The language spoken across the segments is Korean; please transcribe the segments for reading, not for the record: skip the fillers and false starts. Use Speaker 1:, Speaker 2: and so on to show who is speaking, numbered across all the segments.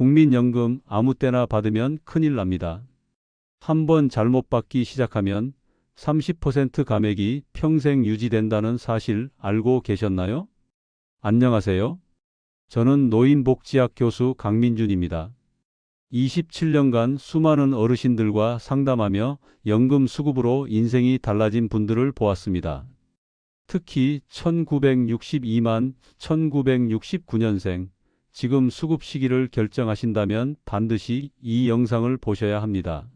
Speaker 1: 국민연금 아무 때나 받으면 큰일 납니다. 한번 잘못 받기 시작하면 30% 감액이 평생 유지된다는 사실 알고 계셨나요? 안녕하세요. 저는 노인복지학 교수 강민준입니다. 27년간 수많은 어르신들과 상담하며 연금 수급으로 인생이 달라진 분들을 보았습니다. 특히 1962만 1969년생, 지금 수급 시기를 결정하신다면 반드시 이 영상을 보셔야 합니다.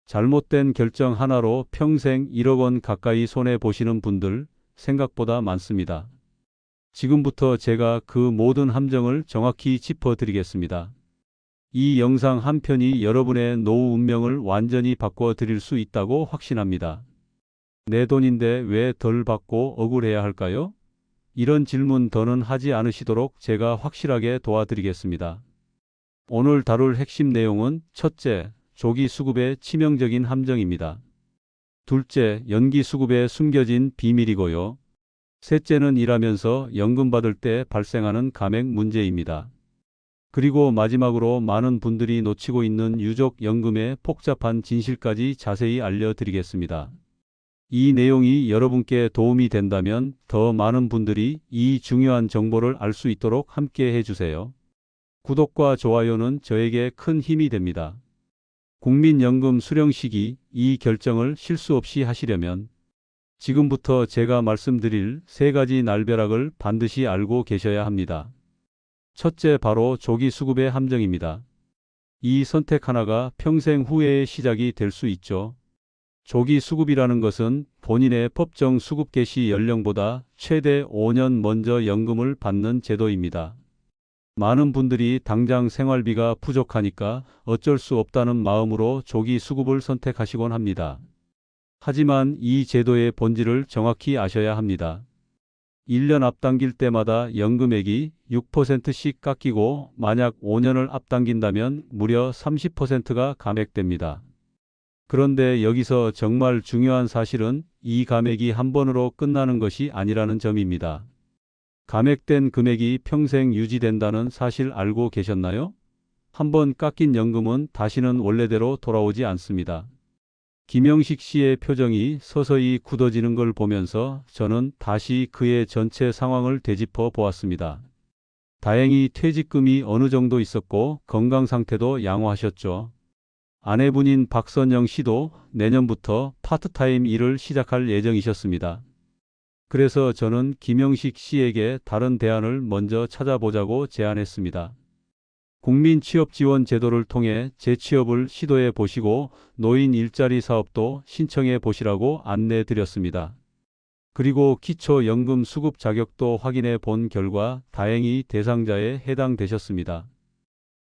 Speaker 1: 잘못된 결정 하나로 평생 1억 원 가까이 손해보시는 분들 생각보다 많습니다. 지금부터 제가 그 모든 함정을 정확히 짚어드리겠습니다. 이 영상 한 편이 여러분의 노후 운명을 완전히 바꿔드릴 수 있다고 확신합니다. 내 돈인데 왜 덜 받고 억울해야 할까요? 이런 질문 더는 하지 않으시도록 제가 확실하게 도와드리겠습니다. 오늘 다룰 핵심 내용은 첫째, 조기 수급의 치명적인 함정입니다. 둘째, 연기 수급에 숨겨진 비밀이고요. 셋째는 일하면서 연금 받을 때 발생하는 감액 문제입니다. 그리고 마지막으로 많은 분들이 놓치고 있는 유족연금의 복잡한 진실까지 자세히 알려드리겠습니다. 이 내용이 여러분께 도움이 된다면 더 많은 분들이 이 중요한 정보를 알 수 있도록 함께 해주세요. 구독과 좋아요는 저에게 큰 힘이 됩니다. 국민연금 수령 시기, 이 결정을 실수 없이 하시려면 지금부터 제가 말씀드릴 세 가지 날벼락을 반드시 알고 계셔야 합니다. 첫째, 바로 조기 수급의 함정입니다. 이 선택 하나가 평생 후회의 시작이 될 수 있죠. 조기 수급이라는 것은 본인의 법정 수급 개시 연령보다 최대 5년 먼저 연금을 받는 제도입니다. 많은 분들이 당장 생활비가 부족하니까 어쩔 수 없다는 마음으로 조기 수급을 선택하시곤 합니다. 하지만 이 제도의 본질을 정확히 아셔야 합니다. 1년 앞당길 때마다 연금액이 6%씩 깎이고 만약 5년을 앞당긴다면 무려 30%가 감액됩니다. 그런데 여기서 정말 중요한 사실은 이 감액이 한 번으로 끝나는 것이 아니라는 점입니다. 감액된 금액이 평생 유지된다는 사실 알고 계셨나요? 한 번 깎인 연금은 다시는 원래대로 돌아오지 않습니다. 김영식 씨의 표정이 서서히 굳어지는 걸 보면서 저는 다시 그의 전체 상황을 되짚어 보았습니다. 다행히 퇴직금이 어느 정도 있었고 건강 상태도 양호하셨죠. 아내분인 박선영 씨도 내년부터 파트타임 일을 시작할 예정이셨습니다. 그래서 저는 김영식 씨에게 다른 대안을 먼저 찾아보자고 제안했습니다. 국민취업지원 제도를 통해 재취업을 시도해 보시고 노인 일자리 사업도 신청해 보시라고 안내 드렸습니다. 그리고 기초연금 수급 자격도 확인해 본 결과 다행히 대상자에 해당되셨습니다.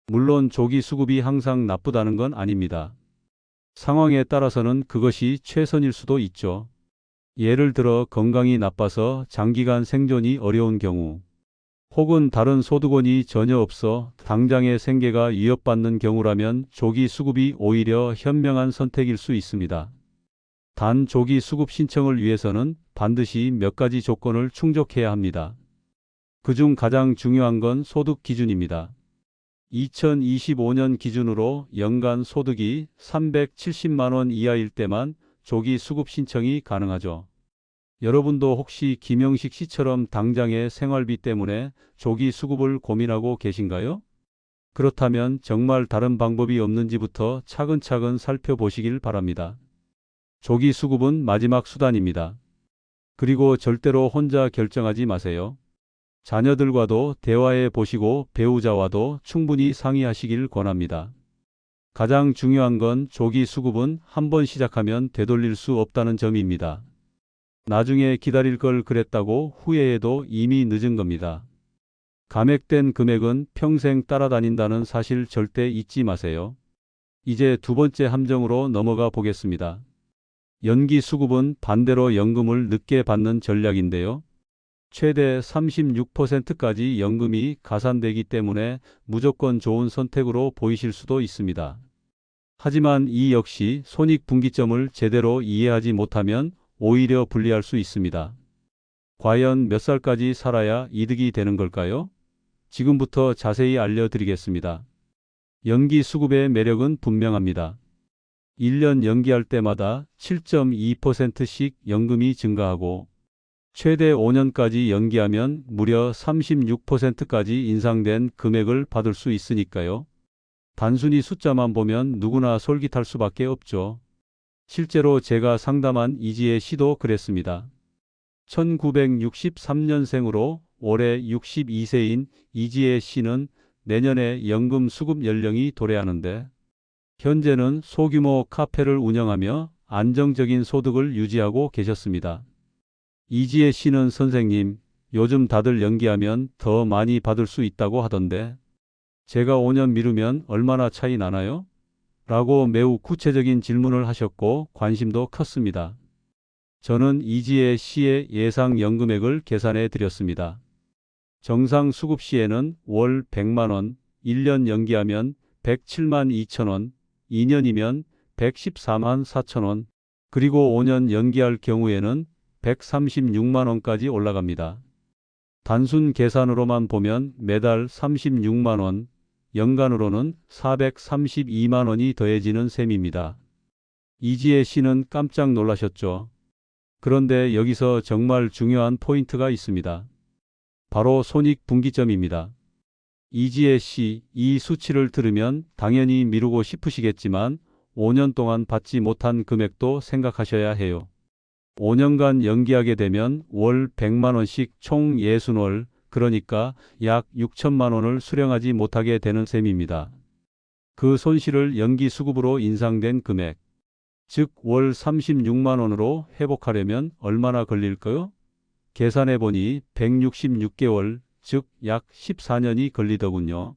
Speaker 1: 물론 조기 수급이 항상 나쁘다는 건 아닙니다. 상황에 따라서는 그것이 최선일 수도 있죠. 예를 들어 건강이 나빠서 장기간 생존이 어려운 경우, 혹은 다른 소득원이 전혀 없어 당장의 생계가 위협받는 경우라면 조기 수급이 오히려 현명한 선택일 수 있습니다. 단 조기 수급 신청을 위해서는 반드시 몇 가지 조건을 충족해야 합니다. 그중 가장 중요한 건 소득 기준입니다. 2025년 기준으로 연간 소득이 370만 원 이하일 때만 조기 수급 신청이 가능하죠. 여러분도 혹시 김영식 씨처럼 당장의 생활비 때문에 조기 수급을 고민하고 계신가요? 그렇다면 정말 다른 방법이 없는지부터 차근차근 살펴보시길 바랍니다. 조기 수급은 마지막 수단입니다. 그리고 절대로 혼자 결정하지 마세요. 자녀들과도 대화해 보시고 배우자와도 충분히 상의하시길 권합니다. 가장 중요한 건 조기 수급은 한 번 시작하면 되돌릴 수 없다는 점입니다. 나중에 기다릴 걸 그랬다고 후회해도 이미 늦은 겁니다. 감액된 금액은 평생 따라다닌다는 사실 절대 잊지 마세요. 이제 두 번째 함정으로 넘어가 보겠습니다. 연기 수급은 반대로 연금을 늦게 받는 전략인데요. 최대 36%까지 연금이 가산되기 때문에 무조건 좋은 선택으로 보이실 수도 있습니다. 하지만 이 역시 손익분기점을 제대로 이해하지 못하면 오히려 불리할 수 있습니다. 과연 몇 살까지 살아야 이득이 되는 걸까요? 지금부터 자세히 알려드리겠습니다. 연기 수급의 매력은 분명합니다. 1년 연기할 때마다 7.2%씩 연금이 증가하고 최대 5년까지 연기하면 무려 36%까지 인상된 금액을 받을 수 있으니까요. 단순히 숫자만 보면 누구나 솔깃할 수밖에 없죠. 실제로 제가 상담한 이지혜 씨도 그랬습니다. 1963년생으로 올해 62세인 이지혜 씨는 내년에 연금 수급 연령이 도래하는데 현재는 소규모 카페를 운영하며 안정적인 소득을 유지하고 계셨습니다. 이지혜 씨는 선생님, 요즘 다들 연기하면 더 많이 받을 수 있다고 하던데 제가 5년 미루면 얼마나 차이 나나요? 라고 매우 구체적인 질문을 하셨고 관심도 컸습니다. 저는 이지혜 씨의 예상 연금액을 계산해 드렸습니다. 정상 수급 시에는 월 100만 원, 1년 연기하면 107만 2천 원, 2년이면 114만 4천 원, 그리고 5년 연기할 경우에는 136만 원까지 올라갑니다. 단순 계산으로만 보면 매달 36만 원, 연간으로는 432만 원이 더해지는 셈입니다. 이지혜 씨는 깜짝 놀라셨죠. 그런데 여기서 정말 중요한 포인트가 있습니다. 바로 손익분기점입니다. 이지혜 씨, 이 수치를 들으면 당연히 미루고 싶으시겠지만 5년 동안 받지 못한 금액도 생각하셔야 해요. 5년간 연기하게 되면 월 100만 원씩 총 60월, 그러니까 약 6천만 원을 수령하지 못하게 되는 셈입니다. 그 손실을 연기 수급으로 인상된 금액, 즉 월 36만 원으로 회복하려면 얼마나 걸릴까요? 계산해 보니 166개월, 즉 약 14년이 걸리더군요.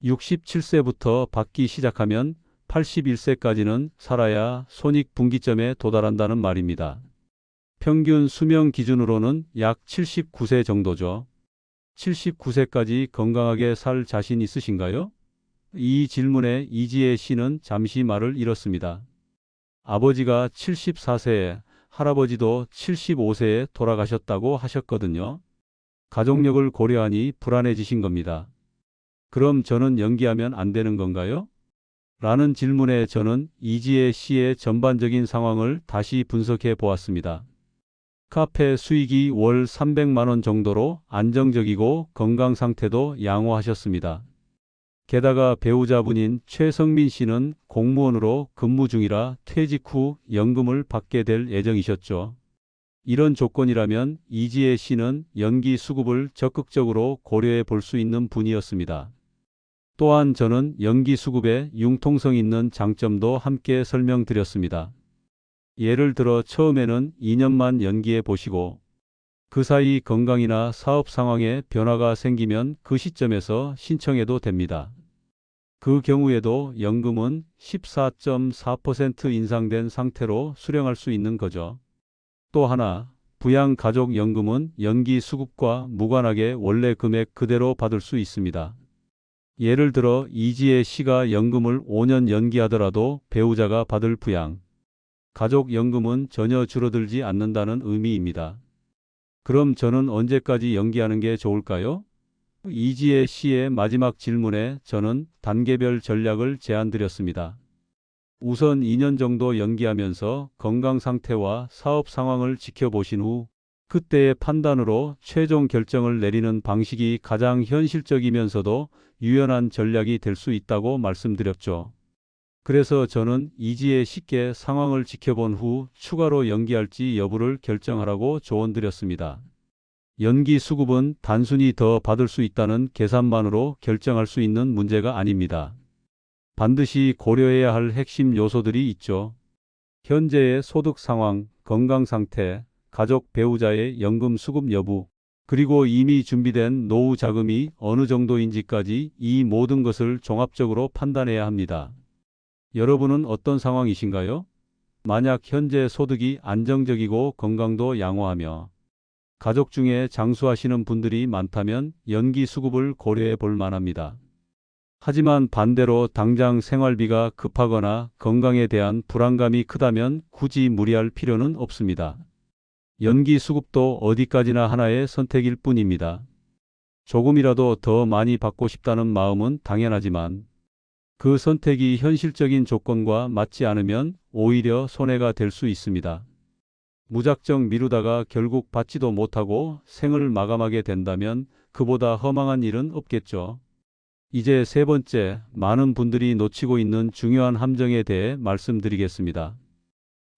Speaker 1: 67세부터 받기 시작하면 81세까지는 살아야 손익분기점에 도달한다는 말입니다. 평균 수명 기준으로는 약 79세 정도죠. 79세까지 건강하게 살 자신 있으신가요? 이 질문에 이지혜 씨는 잠시 말을 잃었습니다. 아버지가 74세에, 할아버지도 75세에 돌아가셨다고 하셨거든요. 가족력을 고려하니 불안해지신 겁니다. 그럼 저는 연기하면 안 되는 건가요? 라는 질문에 저는 이지혜 씨의 전반적인 상황을 다시 분석해 보았습니다. 카페 수익이 월 300만 원 정도로 안정적이고 건강 상태도 양호하셨습니다. 게다가 배우자분인 최성민 씨는 공무원으로 근무 중이라 퇴직 후 연금을 받게 될 예정이셨죠. 이런 조건이라면 이지혜 씨는 연기 수급을 적극적으로 고려해 볼 수 있는 분이었습니다. 또한 저는 연기 수급의 융통성 있는 장점도 함께 설명드렸습니다. 예를 들어 처음에는 2년만 연기해 보시고 그 사이 건강이나 사업 상황에 변화가 생기면 그 시점에서 신청해도 됩니다. 그 경우에도 연금은 14.4% 인상된 상태로 수령할 수 있는 거죠. 또 하나, 부양가족연금은 연기 수급과 무관하게 원래 금액 그대로 받을 수 있습니다. 예를 들어 이지혜 씨가 연금을 5년 연기하더라도 배우자가 받을 부양, 가족연금은 전혀 줄어들지 않는다는 의미입니다. 그럼 저는 언제까지 연기하는 게 좋을까요? 이지혜 씨의 마지막 질문에 저는 단계별 전략을 제안드렸습니다. 우선 2년 정도 연기하면서 건강 상태와 사업 상황을 지켜보신 후 그때의 판단으로 최종 결정을 내리는 방식이 가장 현실적이면서도 유연한 전략이 될 수 있다고 말씀드렸죠. 그래서 저는 이지혜 씨께 상황을 지켜본 후 추가로 연기할지 여부를 결정하라고 조언드렸습니다. 연기 수급은 단순히 더 받을 수 있다는 계산만으로 결정할 수 있는 문제가 아닙니다. 반드시 고려해야 할 핵심 요소들이 있죠. 현재의 소득 상황, 건강 상태, 가족 배우자의 연금 수급 여부, 그리고 이미 준비된 노후 자금이 어느 정도인지까지 이 모든 것을 종합적으로 판단해야 합니다. 여러분은 어떤 상황이신가요? 만약 현재 소득이 안정적이고 건강도 양호하며 가족 중에 장수하시는 분들이 많다면 연기 수급을 고려해 볼 만합니다. 하지만 반대로 당장 생활비가 급하거나 건강에 대한 불안감이 크다면 굳이 무리할 필요는 없습니다. 연기 수급도 어디까지나 하나의 선택일 뿐입니다. 조금이라도 더 많이 받고 싶다는 마음은 당연하지만 그 선택이 현실적인 조건과 맞지 않으면 오히려 손해가 될 수 있습니다. 무작정 미루다가 결국 받지도 못하고 생을 마감하게 된다면 그보다 허망한 일은 없겠죠. 이제 세 번째, 많은 분들이 놓치고 있는 중요한 함정에 대해 말씀드리겠습니다.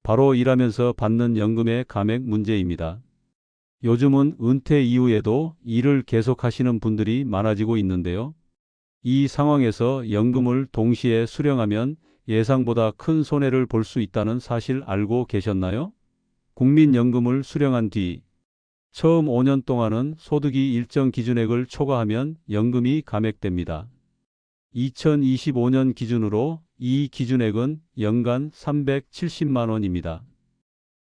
Speaker 1: 바로 일하면서 받는 연금의 감액 문제입니다. 요즘은 은퇴 이후에도 일을 계속하시는 분들이 많아지고 있는데요. 이 상황에서 연금을 동시에 수령하면 예상보다 큰 손해를 볼 수 있다는 사실 알고 계셨나요? 국민연금을 수령한 뒤 처음 5년 동안은 소득이 일정 기준액을 초과하면 연금이 감액됩니다. 2025년 기준으로 이 기준액은 연간 370만 원입니다.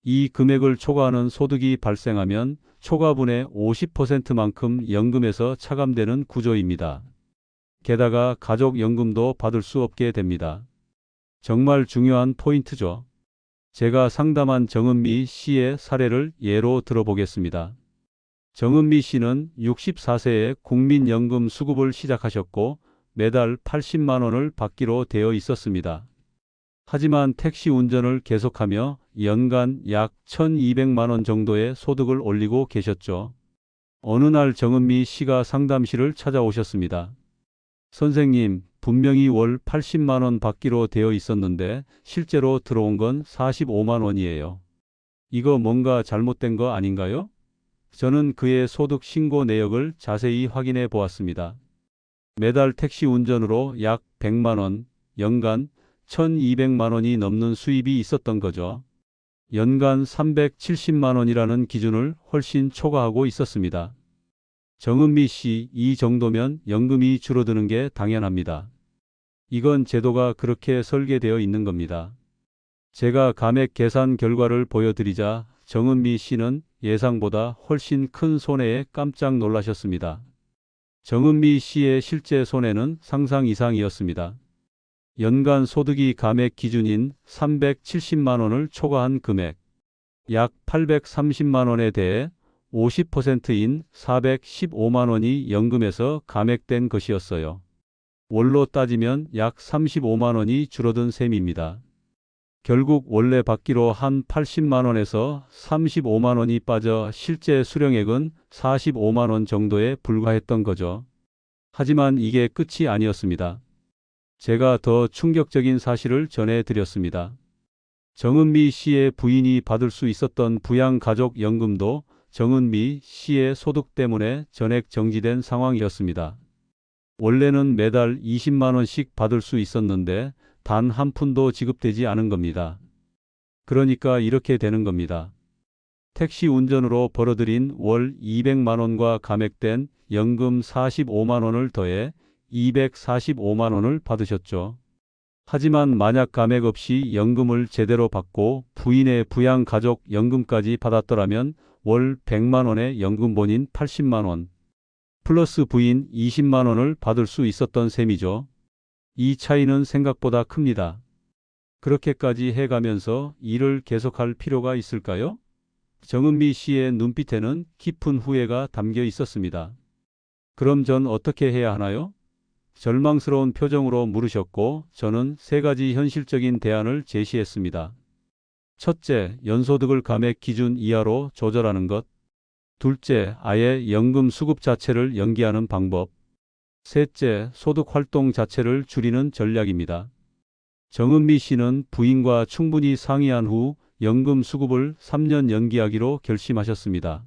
Speaker 1: 이 금액을 초과하는 소득이 발생하면 초과분의 50%만큼 연금에서 차감되는 구조입니다. 게다가 가족연금도 받을 수 없게 됩니다. 정말 중요한 포인트죠. 제가 상담한 정은미 씨의 사례를 예로 들어보겠습니다. 정은미 씨는 64세에 국민연금 수급을 시작하셨고 매달 80만 원을 받기로 되어 있었습니다. 하지만 택시 운전을 계속하며 연간 약 1,200만 원 정도의 소득을 올리고 계셨죠. 어느 날 정은미 씨가 상담실을 찾아오셨습니다. 선생님, 분명히 월 80만 원 받기로 되어 있었는데 실제로 들어온 건 45만 원이에요. 이거 뭔가 잘못된 거 아닌가요? 저는 그의 소득 신고 내역을 자세히 확인해 보았습니다. 매달 택시 운전으로 약 100만 원, 연간 1,200만 원이 넘는 수입이 있었던 거죠. 연간 370만 원이라는 기준을 훨씬 초과하고 있었습니다. 정은미 씨, 이 정도면 연금이 줄어드는 게 당연합니다. 이건 제도가 그렇게 설계되어 있는 겁니다. 제가 감액 계산 결과를 보여드리자 정은미 씨는 예상보다 훨씬 큰 손해에 깜짝 놀라셨습니다. 정은미 씨의 실제 손해는 상상 이상이었습니다. 연간 소득이 감액 기준인 370만 원을 초과한 금액, 약 830만 원에 대해 50%인 415만 원이 연금에서 감액된 것이었어요. 월로 따지면 약 35만 원이 줄어든 셈입니다. 결국 원래 받기로 한 80만 원에서 35만 원이 빠져 실제 수령액은 45만 원 정도에 불과했던 거죠. 하지만 이게 끝이 아니었습니다. 제가 더 충격적인 사실을 전해드렸습니다. 정은미 씨의 부인이 받을 수 있었던 부양가족연금도 정은미 씨의 소득 때문에 전액 정지된 상황이었습니다. 원래는 매달 20만 원씩 받을 수 있었는데 단 한 푼도 지급되지 않은 겁니다. 그러니까 이렇게 되는 겁니다. 택시 운전으로 벌어들인 월 200만 원과 감액된 연금 45만 원을 더해 245만 원을 받으셨죠. 하지만 만약 감액 없이 연금을 제대로 받고 부인의 부양가족연금까지 받았더라면 월 100만 원의 연금본인 80만 원 플러스 부인 20만 원을 받을 수 있었던 셈이죠. 이 차이는 생각보다 큽니다. 그렇게까지 해가면서 일을 계속할 필요가 있을까요? 정은미 씨의 눈빛에는 깊은 후회가 담겨 있었습니다. 그럼 전 어떻게 해야 하나요? 절망스러운 표정으로 물으셨고 저는 세 가지 현실적인 대안을 제시했습니다. 첫째, 연소득을 감액 기준 이하로 조절하는 것. 둘째, 아예 연금 수급 자체를 연기하는 방법. 셋째, 소득 활동 자체를 줄이는 전략입니다. 정은미 씨는 부인과 충분히 상의한 후 연금 수급을 3년 연기하기로 결심하셨습니다.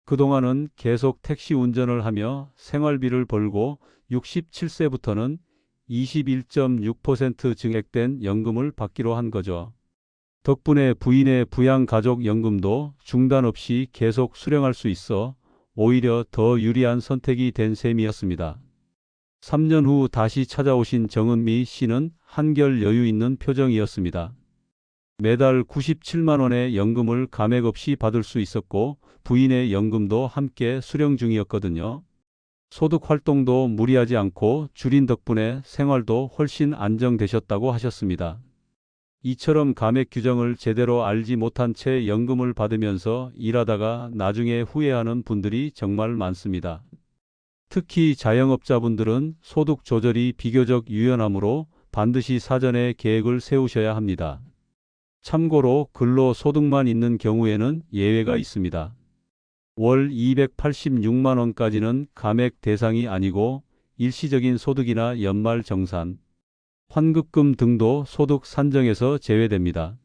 Speaker 1: 그동안은 계속 택시 운전을 하며 생활비를 벌고 67세부터는 21.6% 증액된 연금을 받기로 한 거죠. 덕분에 부인의 부양가족연금도 중단 없이 계속 수령할 수 있어 오히려 더 유리한 선택이 된 셈이었습니다. 3년 후 다시 찾아오신 정은미 씨는 한결 여유 있는 표정이었습니다. 매달 97만 원의 연금을 감액 없이 받을 수 있었고 부인의 연금도 함께 수령 중이었거든요. 소득 활동도 무리하지 않고 줄인 덕분에 생활도 훨씬 안정되셨다고 하셨습니다. 이처럼 감액 규정을 제대로 알지 못한 채 연금을 받으면서 일하다가 나중에 후회하는 분들이 정말 많습니다. 특히 자영업자분들은 소득 조절이 비교적 유연하므로 반드시 사전에 계획을 세우셔야 합니다. 참고로 근로소득만 있는 경우에는 예외가 있습니다. 월 286만 원까지는 감액 대상이 아니고 일시적인 소득이나 연말 정산, 환급금 등도 소득 산정에서 제외됩니다.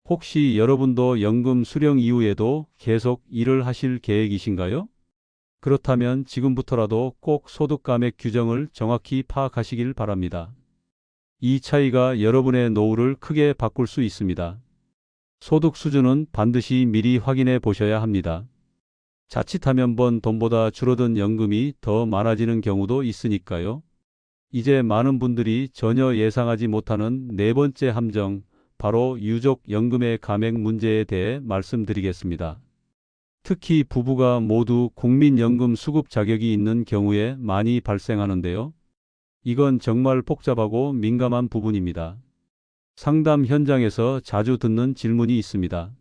Speaker 1: 혹시 여러분도 연금 수령 이후에도 계속 일을 하실 계획이신가요? 그렇다면 지금부터라도 꼭 소득 감액 규정을 정확히 파악하시길 바랍니다. 이 차이가 여러분의 노후를 크게 바꿀 수 있습니다. 소득 수준은 반드시 미리 확인해 보셔야 합니다. 자칫하면 번 돈보다 줄어든 연금이 더 많아지는 경우도 있으니까요. 이제 많은 분들이 전혀 예상하지 못하는 네 번째 함정, 바로 유족연금의 감액 문제에 대해 말씀드리겠습니다. 특히 부부가 모두 국민연금 수급 자격이 있는 경우에 많이 발생하는데요. 이건 정말 복잡하고 민감한 부분입니다. 상담 현장에서 자주 듣는 질문이 있습니다.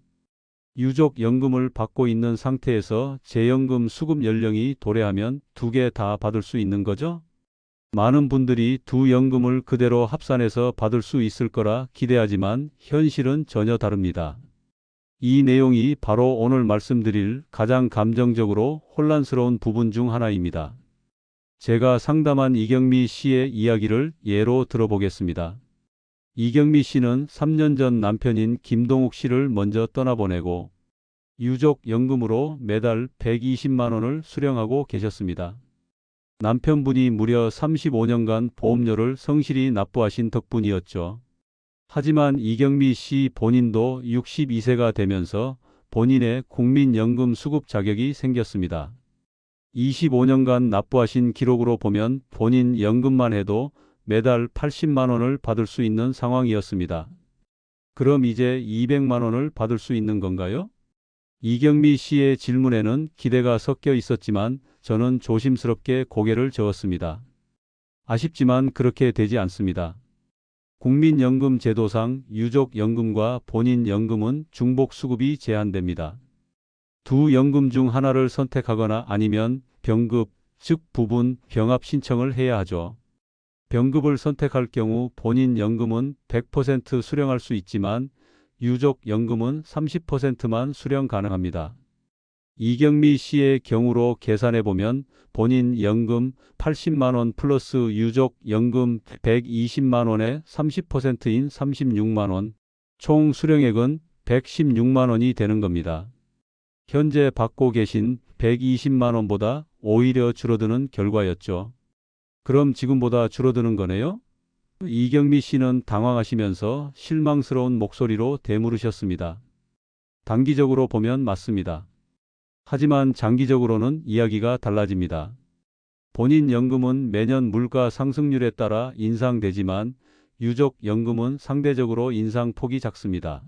Speaker 1: 유족연금을 받고 있는 상태에서 재연금 수급 연령이 도래하면 두 개 다 받을 수 있는 거죠? 많은 분들이 두 연금을 그대로 합산해서 받을 수 있을 거라 기대하지만 현실은 전혀 다릅니다. 이 내용이 바로 오늘 말씀드릴 가장 감정적으로 혼란스러운 부분 중 하나입니다. 제가 상담한 이경미 씨의 이야기를 예로 들어보겠습니다. 이경미 씨는 3년 전 남편인 김동욱 씨를 먼저 떠나보내고 유족연금으로 매달 120만 원을 수령하고 계셨습니다. 남편분이 무려 35년간 보험료를 성실히 납부하신 덕분이었죠. 하지만 이경미 씨 본인도 62세가 되면서 본인의 국민연금 수급 자격이 생겼습니다. 25년간 납부하신 기록으로 보면 본인 연금만 해도 매달 80만 원을 받을 수 있는 상황이었습니다. 그럼 이제 200만 원을 받을 수 있는 건가요? 이경미 씨의 질문에는 기대가 섞여 있었지만 저는 조심스럽게 고개를 저었습니다. 아쉽지만 그렇게 되지 않습니다. 국민연금 제도상 유족연금과 본인연금은 중복수급이 제한됩니다. 두 연금 중 하나를 선택하거나 아니면 병급, 즉 부분 병합 신청을 해야 하죠. 병급을 선택할 경우 본인연금은 100% 수령할 수 있지만 유족연금은 30%만 수령 가능합니다. 이경미 씨의 경우로 계산해보면 본인 연금 80만 원 플러스 유족 연금 120만 원의 30%인 36만 원, 총 수령액은 116만 원이 되는 겁니다. 현재 받고 계신 120만 원보다 오히려 줄어드는 결과였죠. 그럼 지금보다 줄어드는 거네요? 이경미 씨는 당황하시면서 실망스러운 목소리로 되물으셨습니다. 단기적으로 보면 맞습니다. 하지만 장기적으로는 이야기가 달라집니다. 본인 연금은 매년 물가 상승률에 따라 인상되지만 유족 연금은 상대적으로 인상폭이 작습니다.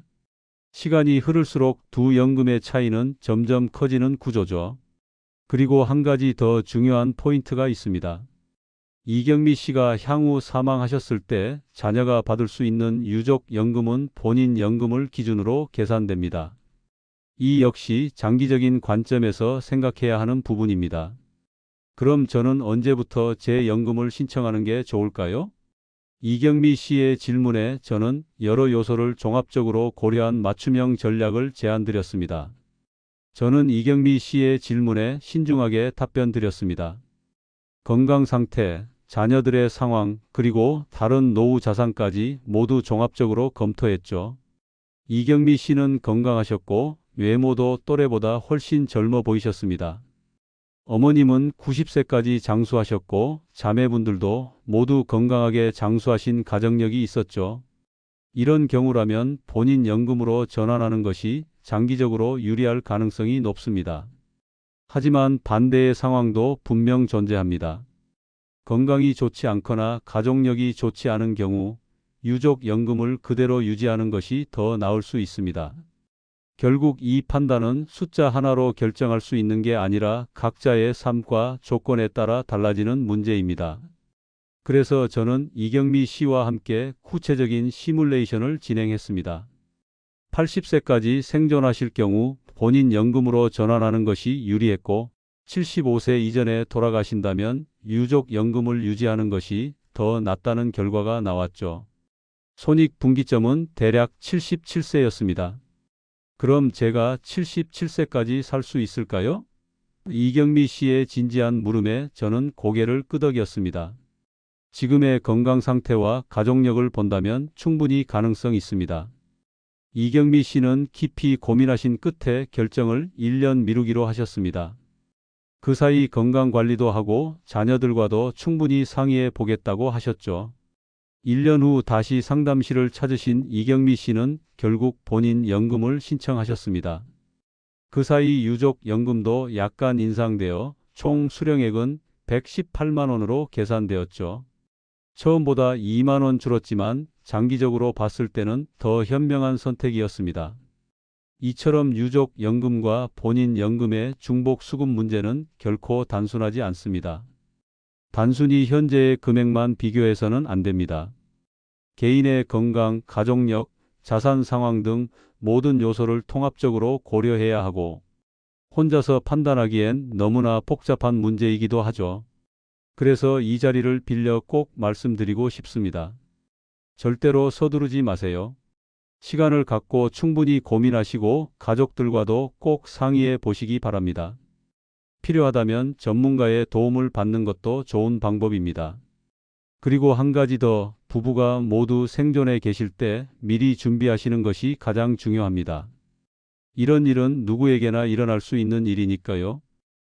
Speaker 1: 시간이 흐를수록 두 연금의 차이는 점점 커지는 구조죠. 그리고 한 가지 더 중요한 포인트가 있습니다. 이경미 씨가 향후 사망하셨을 때 자녀가 받을 수 있는 유족 연금은 본인 연금을 기준으로 계산됩니다. 이 역시 장기적인 관점에서 생각해야 하는 부분입니다. 그럼 저는 언제부터 재연금을 신청하는 게 좋을까요? 이경미 씨의 질문에 저는 여러 요소를 종합적으로 고려한 맞춤형 전략을 제안드렸습니다. 저는 이경미 씨의 질문에 신중하게 답변드렸습니다. 건강 상태, 자녀들의 상황, 그리고 다른 노후 자산까지 모두 종합적으로 검토했죠. 이경미 씨는 건강하셨고 외모도 또래보다 훨씬 젊어 보이셨습니다. 어머님은 90세까지 장수하셨고 자매분들도 모두 건강하게 장수하신 가정력이 있었죠. 이런 경우라면 본인 연금으로 전환하는 것이 장기적으로 유리할 가능성이 높습니다. 하지만 반대의 상황도 분명 존재합니다. 건강이 좋지 않거나 가족력이 좋지 않은 경우 유족연금을 그대로 유지하는 것이 더 나을 수 있습니다. 결국 이 판단은 숫자 하나로 결정할 수 있는 게 아니라 각자의 삶과 조건에 따라 달라지는 문제입니다. 그래서 저는 이경미 씨와 함께 구체적인 시뮬레이션을 진행했습니다. 80세까지 생존하실 경우 본인 연금으로 전환하는 것이 유리했고 75세 이전에 돌아가신다면 유족연금을 유지하는 것이 더 낫다는 결과가 나왔죠. 손익분기점은 대략 77세였습니다. 그럼 제가 77세까지 살 수 있을까요? 이경미 씨의 진지한 물음에 저는 고개를 끄덕였습니다. 지금의 건강 상태와 가족력을 본다면 충분히 가능성 있습니다. 이경미 씨는 깊이 고민하신 끝에 결정을 1년 미루기로 하셨습니다. 그 사이 건강 관리도 하고 자녀들과도 충분히 상의해 보겠다고 하셨죠. 1년 후 다시 상담실을 찾으신 이경미 씨는 결국 본인 연금을 신청하셨습니다. 그 사이 유족 연금도 약간 인상되어 총 수령액은 118만 원으로 계산되었죠. 처음보다 2만 원 줄었지만 장기적으로 봤을 때는 더 현명한 선택이었습니다. 이처럼 유족 연금과 본인 연금의 중복 수급 문제는 결코 단순하지 않습니다. 단순히 현재의 금액만 비교해서는 안 됩니다. 개인의 건강, 가족력, 자산 상황 등 모든 요소를 통합적으로 고려해야 하고 혼자서 판단하기엔 너무나 복잡한 문제이기도 하죠. 그래서 이 자리를 빌려 꼭 말씀드리고 싶습니다. 절대로 서두르지 마세요. 시간을 갖고 충분히 고민하시고 가족들과도 꼭 상의해 보시기 바랍니다. 필요하다면 전문가의 도움을 받는 것도 좋은 방법입니다. 그리고 한 가지 더, 부부가 모두 생존해 계실 때 미리 준비하시는 것이 가장 중요합니다. 이런 일은 누구에게나 일어날 수 있는 일이니까요.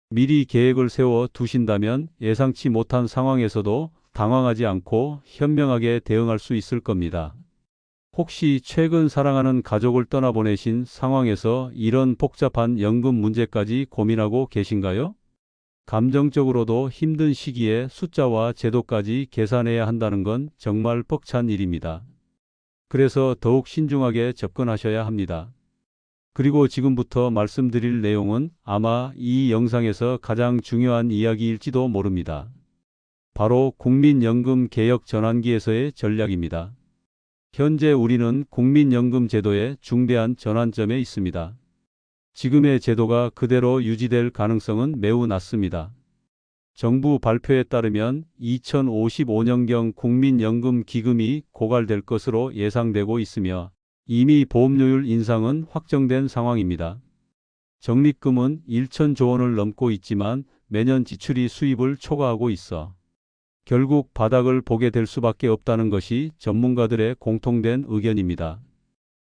Speaker 1: 미리 계획을 세워 두신다면 예상치 못한 상황에서도 당황하지 않고 현명하게 대응할 수 있을 겁니다. 혹시 최근 사랑하는 가족을 떠나보내신 상황에서 이런 복잡한 연금 문제까지 고민하고 계신가요? 감정적으로도 힘든 시기에 숫자와 제도까지 계산해야 한다는 건 정말 벅찬 일입니다. 그래서 더욱 신중하게 접근하셔야 합니다. 그리고 지금부터 말씀드릴 내용은 아마 이 영상에서 가장 중요한 이야기일지도 모릅니다. 바로 국민연금 개혁 전환기에서의 전략입니다. 현재 우리는 국민연금 제도의 중대한 전환점에 있습니다. 지금의 제도가 그대로 유지될 가능성은 매우 낮습니다. 정부 발표에 따르면 2055년경 국민연금 기금이 고갈될 것으로 예상되고 있으며 이미 보험료율 인상은 확정된 상황입니다. 적립금은 1천조 원을 넘고 있지만 매년 지출이 수입을 초과하고 있어 결국 바닥을 보게 될 수밖에 없다는 것이 전문가들의 공통된 의견입니다.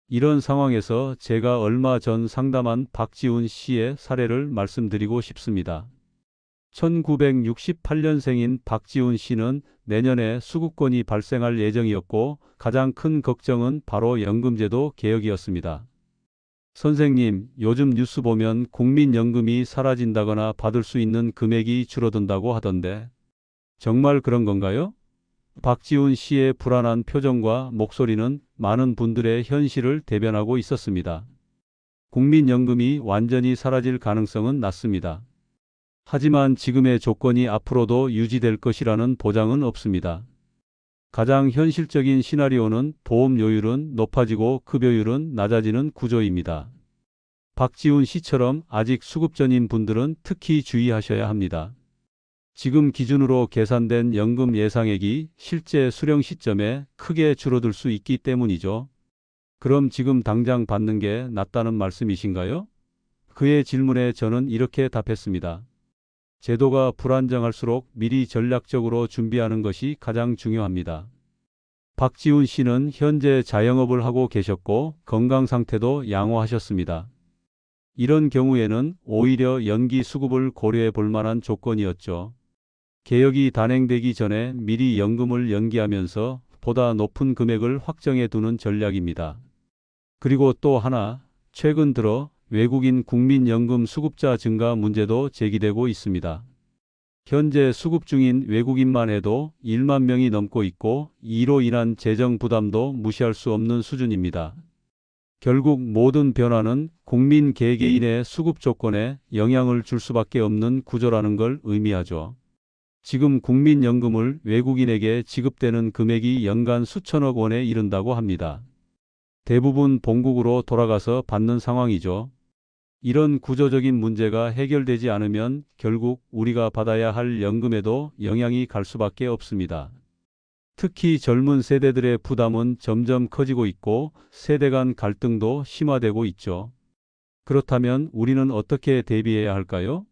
Speaker 1: 이런 상황에서 제가 얼마 전 상담한 박지훈 씨의 사례를 말씀드리고 싶습니다. 1968년생인 박지훈 씨는 내년에 수급권이 발생할 예정이었고 가장 큰 걱정은 바로 연금제도 개혁이었습니다. 선생님, 요즘 뉴스 보면 국민연금이 사라진다거나 받을 수 있는 금액이 줄어든다고 하던데 정말 그런 건가요? 박지훈 씨의 불안한 표정과 목소리는 많은 분들의 현실을 대변하고 있었습니다. 국민연금이 완전히 사라질 가능성은 낮습니다. 하지만 지금의 조건이 앞으로도 유지될 것이라는 보장은 없습니다. 가장 현실적인 시나리오는 보험료율은 높아지고 급여율은 낮아지는 구조입니다. 박지훈 씨처럼 아직 수급전인 분들은 특히 주의하셔야 합니다. 지금 기준으로 계산된 연금 예상액이 실제 수령 시점에 크게 줄어들 수 있기 때문이죠. 그럼 지금 당장 받는 게 낫다는 말씀이신가요? 그의 질문에 저는 이렇게 답했습니다. 제도가 불안정할수록 미리 전략적으로 준비하는 것이 가장 중요합니다. 박지훈 씨는 현재 자영업을 하고 계셨고 건강 상태도 양호하셨습니다. 이런 경우에는 오히려 연기 수급을 고려해 볼 만한 조건이었죠. 개혁이 단행되기 전에 미리 연금을 연기하면서 보다 높은 금액을 확정해 두는 전략입니다. 그리고 또 하나, 최근 들어 외국인 국민연금 수급자 증가 문제도 제기되고 있습니다. 현재 수급 중인 외국인만 해도 1만 명이 넘고 있고 이로 인한 재정 부담도 무시할 수 없는 수준입니다. 결국 모든 변화는 국민 개개인의 수급 조건에 영향을 줄 수밖에 없는 구조라는 걸 의미하죠. 지금 국민연금을 외국인에게 지급되는 금액이 연간 수천억 원에 이른다고 합니다. 대부분 본국으로 돌아가서 받는 상황이죠. 이런 구조적인 문제가 해결되지 않으면 결국 우리가 받아야 할 연금에도 영향이 갈 수밖에 없습니다. 특히 젊은 세대들의 부담은 점점 커지고 있고 세대 간 갈등도 심화되고 있죠. 그렇다면 우리는 어떻게 대비해야 할까요?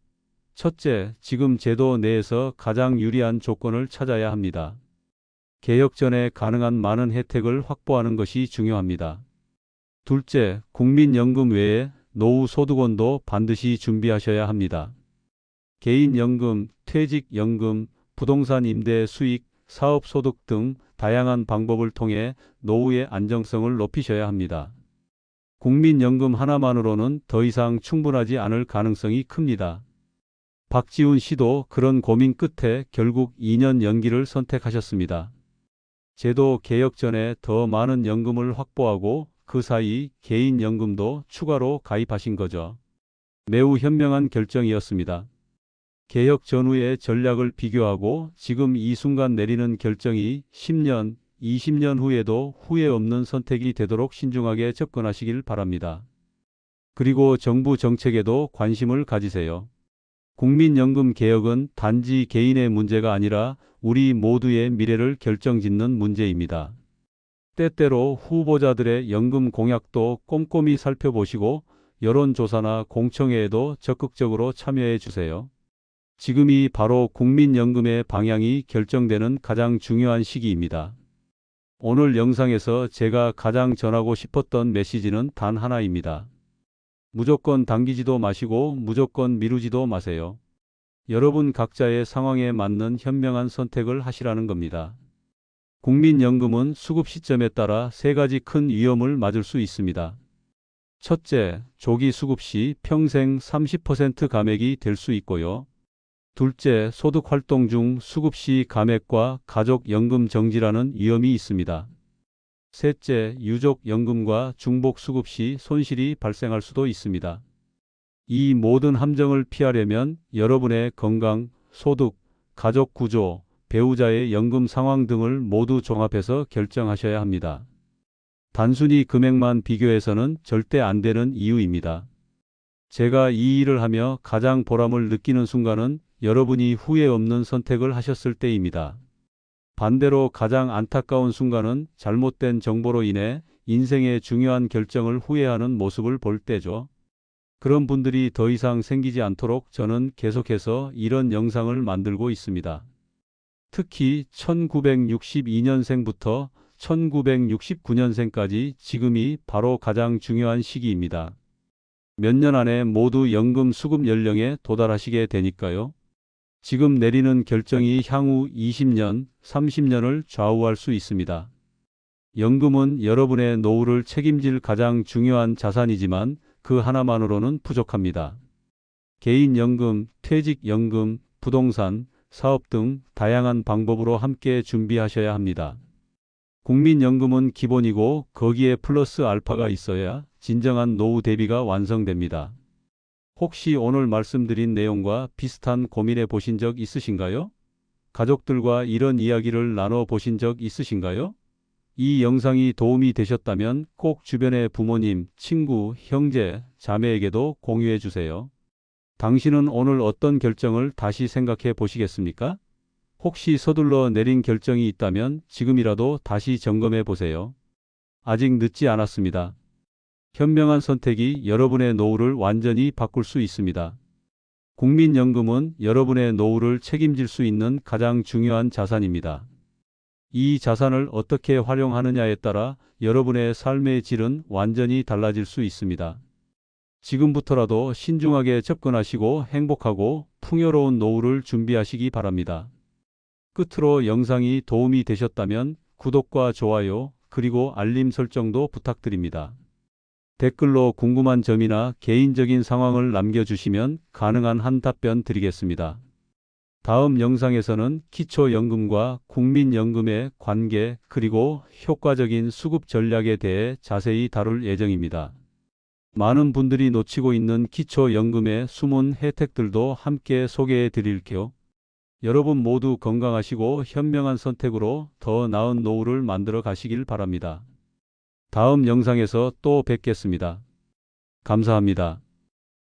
Speaker 1: 첫째, 지금 제도 내에서 가장 유리한 조건을 찾아야 합니다. 개혁 전에 가능한 많은 혜택을 확보하는 것이 중요합니다. 둘째, 국민연금 외에 노후소득원도 반드시 준비하셔야 합니다. 개인연금, 퇴직연금, 부동산 임대 수익, 사업소득 등 다양한 방법을 통해 노후의 안정성을 높이셔야 합니다. 국민연금 하나만으로는 더 이상 충분하지 않을 가능성이 큽니다. 박지훈 씨도 그런 고민 끝에 결국 2년 연기를 선택하셨습니다. 제도 개혁 전에 더 많은 연금을 확보하고 그 사이 개인연금도 추가로 가입하신 거죠. 매우 현명한 결정이었습니다. 개혁 전후의 전략을 비교하고 지금 이 순간 내리는 결정이 10년, 20년 후에도 후회 없는 선택이 되도록 신중하게 접근하시길 바랍니다. 그리고 정부 정책에도 관심을 가지세요. 국민연금 개혁은 단지 개인의 문제가 아니라 우리 모두의 미래를 결정짓는 문제입니다. 때때로 후보자들의 연금 공약도 꼼꼼히 살펴보시고 여론조사나 공청회에도 적극적으로 참여해 주세요. 지금이 바로 국민연금의 방향이 결정되는 가장 중요한 시기입니다. 오늘 영상에서 제가 가장 전하고 싶었던 메시지는 단 하나입니다. 무조건 당기지도 마시고 무조건 미루지도 마세요. 여러분 각자의 상황에 맞는 현명한 선택을 하시라는 겁니다. 국민연금은 수급 시점에 따라 세 가지 큰 위험을 맞을 수 있습니다. 첫째, 조기 수급 시 평생 30% 감액이 될 수 있고요. 둘째, 소득 활동 중 수급 시 감액과 가족연금 정지라는 위험이 있습니다. 셋째, 유족연금과 중복수급 시 손실이 발생할 수도 있습니다. 이 모든 함정을 피하려면 여러분의 건강, 소득, 가족 구조, 배우자의 연금 상황 등을 모두 종합해서 결정하셔야 합니다. 단순히 금액만 비교해서는 절대 안 되는 이유입니다. 제가 이 일을 하며 가장 보람을 느끼는 순간은 여러분이 후회 없는 선택을 하셨을 때입니다. 반대로 가장 안타까운 순간은 잘못된 정보로 인해 인생의 중요한 결정을 후회하는 모습을 볼 때죠. 그런 분들이 더 이상 생기지 않도록 저는 계속해서 이런 영상을 만들고 있습니다. 특히 1962년생부터 1969년생까지 지금이 바로 가장 중요한 시기입니다. 몇 년 안에 모두 연금 수급 연령에 도달하시게 되니까요. 지금 내리는 결정이 향후 20년, 30년을 좌우할 수 있습니다. 연금은 여러분의 노후를 책임질 가장 중요한 자산이지만 그 하나만으로는 부족합니다. 개인연금, 퇴직연금, 부동산, 사업 등 다양한 방법으로 함께 준비하셔야 합니다. 국민연금은 기본이고 거기에 플러스 알파가 있어야 진정한 노후 대비가 완성됩니다. 혹시 오늘 말씀드린 내용과 비슷한 고민해 보신 적 있으신가요? 가족들과 이런 이야기를 나눠 보신 적 있으신가요? 이 영상이 도움이 되셨다면 꼭 주변의 부모님, 친구, 형제, 자매에게도 공유해 주세요. 당신은 오늘 어떤 결정을 다시 생각해 보시겠습니까? 혹시 서둘러 내린 결정이 있다면 지금이라도 다시 점검해 보세요. 아직 늦지 않았습니다. 현명한 선택이 여러분의 노후를 완전히 바꿀 수 있습니다. 국민연금은 여러분의 노후를 책임질 수 있는 가장 중요한 자산입니다. 이 자산을 어떻게 활용하느냐에 따라 여러분의 삶의 질은 완전히 달라질 수 있습니다. 지금부터라도 신중하게 접근하시고 행복하고 풍요로운 노후를 준비하시기 바랍니다. 끝으로 영상이 도움이 되셨다면 구독과 좋아요 그리고 알림 설정도 부탁드립니다. 댓글로 궁금한 점이나 개인적인 상황을 남겨주시면 가능한 한 답변 드리겠습니다. 다음 영상에서는 기초연금과 국민연금의 관계 그리고 효과적인 수급 전략에 대해 자세히 다룰 예정입니다. 많은 분들이 놓치고 있는 기초연금의 숨은 혜택들도 함께 소개해 드릴게요. 여러분 모두 건강하시고 현명한 선택으로 더 나은 노후를 만들어 가시길 바랍니다. 다음 영상에서 또 뵙겠습니다. 감사합니다.